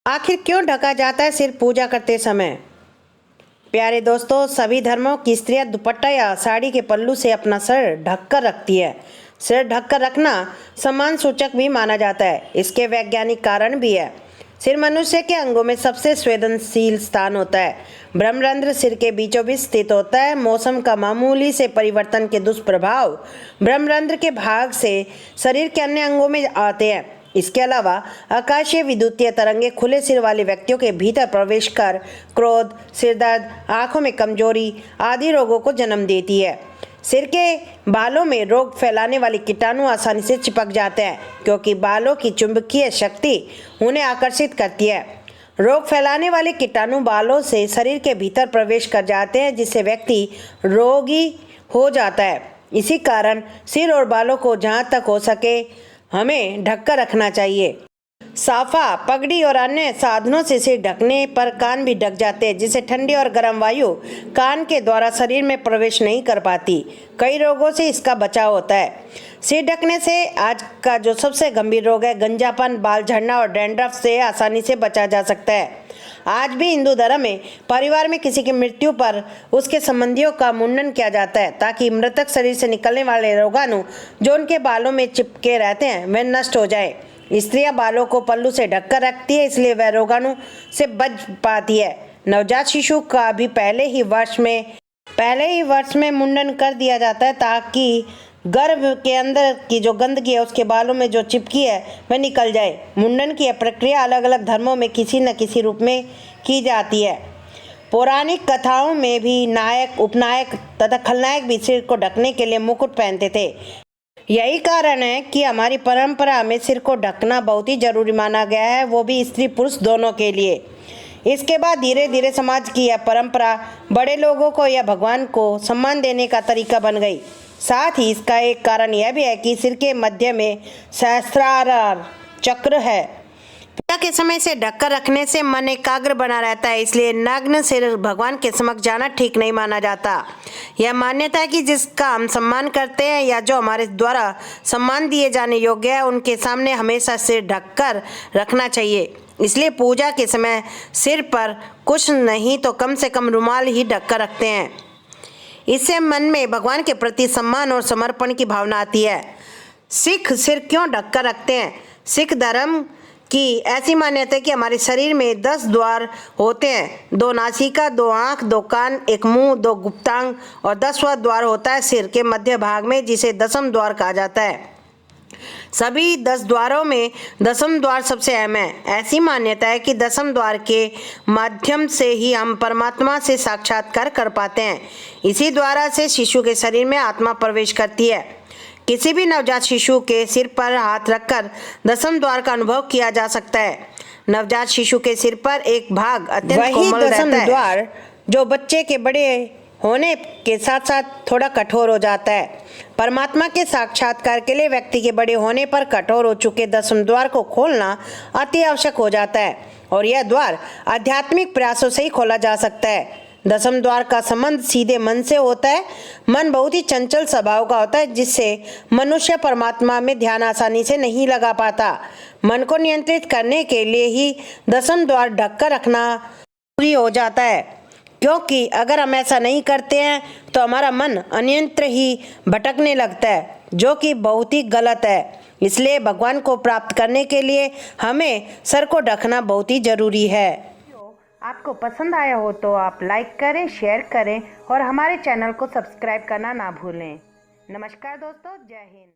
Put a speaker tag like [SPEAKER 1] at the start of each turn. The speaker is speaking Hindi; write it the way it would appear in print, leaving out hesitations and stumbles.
[SPEAKER 1] आखिर क्यों ढका जाता है सिर पूजा करते समय? प्यारे दोस्तों, सभी धर्मों की स्त्रियां दुपट्टा या साड़ी के पल्लू से अपना सर ढककर रखती है। सिर ढककर रखना सम्मान सूचक भी माना जाता है। इसके वैज्ञानिक कारण भी है। सिर मनुष्य के अंगों में सबसे संवेदनशील स्थान होता है। ब्रह्मरंध्र सिर के बीचों बीच स्थित होता है। मौसम का मामूली से परिवर्तन के दुष्प्रभाव ब्रह्मरंध्र के भाग से शरीर के अन्य अंगों में आते हैं। इसके अलावा आकाशीय विद्युतीय तरंगे खुले सिर वाले व्यक्तियों के भीतर प्रवेश कर क्रोध, सिरदर्द, आंखों में कमजोरी आदि रोगों को जन्म देती है। सिर के बालों में रोग फैलाने वाले कीटाणु आसानी से चिपक जाते हैं, क्योंकि बालों की चुंबकीय शक्ति उन्हें आकर्षित करती है। रोग फैलाने वाले कीटाणु बालों से शरीर के भीतर प्रवेश कर जाते हैं, जिससे व्यक्ति रोगी हो जाता है। इसी कारण सिर और बालों को जहाँ तक हो सके हमें ढककर रखना चाहिए। साफा, पगड़ी और अन्य साधनों से सिर ढकने पर कान भी ढक जाते हैं, जिससे ठंडी और गर्म वायु कान के द्वारा शरीर में प्रवेश नहीं कर पाती। कई रोगों से इसका बचाव होता है। सिर ढकने से आज का जो सबसे गंभीर रोग है गंजापन, बाल झड़ना और डैंड्रफ से आसानी से बचा जा सकता है। आज भी हिंदू धर्म में परिवार में किसी की मृत्यु पर उसके संबंधियों का मुंडन किया जाता है, ताकि मृतक शरीर से निकलने वाले रोगाणु जो उनके बालों में चिपके रहते हैं वह नष्ट हो जाए। स्त्रियां बालों को पल्लू से ढककर रखती है, इसलिए वह रोगाणु से बच पाती है। नवजात शिशु का भी पहले ही वर्ष में मुंडन कर दिया जाता है, ताकि गर्भ के अंदर की जो गंदगी है उसके बालों में जो चिपकी है वह निकल जाए। मुंडन की यह प्रक्रिया अलग अलग धर्मों में किसी न किसी रूप में की जाती है। पौराणिक कथाओं में भी नायक, उपनायक तथा खलनायक भी सिर को ढकने के लिए मुकुट पहनते थे। यही कारण है कि हमारी परंपरा में सिर को ढकना बहुत ही जरूरी माना गया है, वो भी स्त्री पुरुष दोनों के लिए। इसके बाद धीरे धीरे समाज की यह परंपरा बड़े लोगों को या भगवान को सम्मान देने का तरीका बन गई। साथ ही इसका एक कारण यह भी है कि सिर के मध्य में सहस्त्रार चक्र है। पूजा के समय से ढककर रखने से मन एकाग्र बना रहता है, इसलिए नग्न सिर भगवान के समक्ष जाना ठीक नहीं माना जाता। यह मान्यता है कि जिसका हम सम्मान करते हैं या जो हमारे द्वारा सम्मान दिए जाने योग्य है, उनके सामने हमेशा सिर ढककर रखना चाहिए। इसलिए पूजा के समय सिर पर कुछ नहीं तो कम से कम रुमाल ही ढककर रखते हैं। इससे मन में भगवान के प्रति सम्मान और समर्पण की भावना आती है। सिख सिर क्यों ढककर रखते हैं? सिख धर्म की ऐसी मान्यता है कि हमारे शरीर में 10 द्वार होते हैं। 2 नासिका, 2 आँख, 2 कान, 1 मुंह, 2 गुप्तांग और 10वां द्वार होता है सिर के मध्य भाग में, जिसे दसम द्वार कहा जाता है। सभी 10 द्वारों में दसम द्वार सबसे अहम है। ऐसी मान्यता है कि दसम द्वार के माध्यम से ही हम परमात्मा से साक्षात्कार कर पाते हैं। इसी द्वारा से शिशु के शरीर में आत्मा प्रवेश करती है। किसी भी नवजात शिशु के सिर पर हाथ रखकर दसम द्वार का अनुभव किया जा सकता है। नवजात शिशु के सिर पर एक भाग अत्यंत कोमल रहता है। द्वार जो बच्चे के बड़े होने के साथ साथ थोड़ा कठोर हो जाता है। परमात्मा के साक्षात्कार के लिए व्यक्ति के बड़े होने पर कठोर हो चुके दसम द्वार को खोलना अति आवश्यक हो जाता है, और यह द्वार आध्यात्मिक प्रयासों से ही खोला जा सकता है। दसम द्वार का संबंध सीधे मन से होता है। मन बहुत ही चंचल स्वभाव का होता है, जिससे मनुष्य परमात्मा में ध्यान आसानी से नहीं लगा पाता। मन को नियंत्रित करने के लिए ही दसम द्वार ढककर रखना जरूरी हो जाता है, क्योंकि अगर हम ऐसा नहीं करते हैं तो हमारा मन अनियंत्र ही भटकने लगता है, जो कि बहुत ही गलत है। इसलिए भगवान को प्राप्त करने के लिए हमें सर को ढकना बहुत ही जरूरी है। आपको पसंद आया हो तो आप लाइक करें, शेयर करें और हमारे चैनल को सब्सक्राइब करना ना भूलें। नमस्कार दोस्तों, जय हिंद।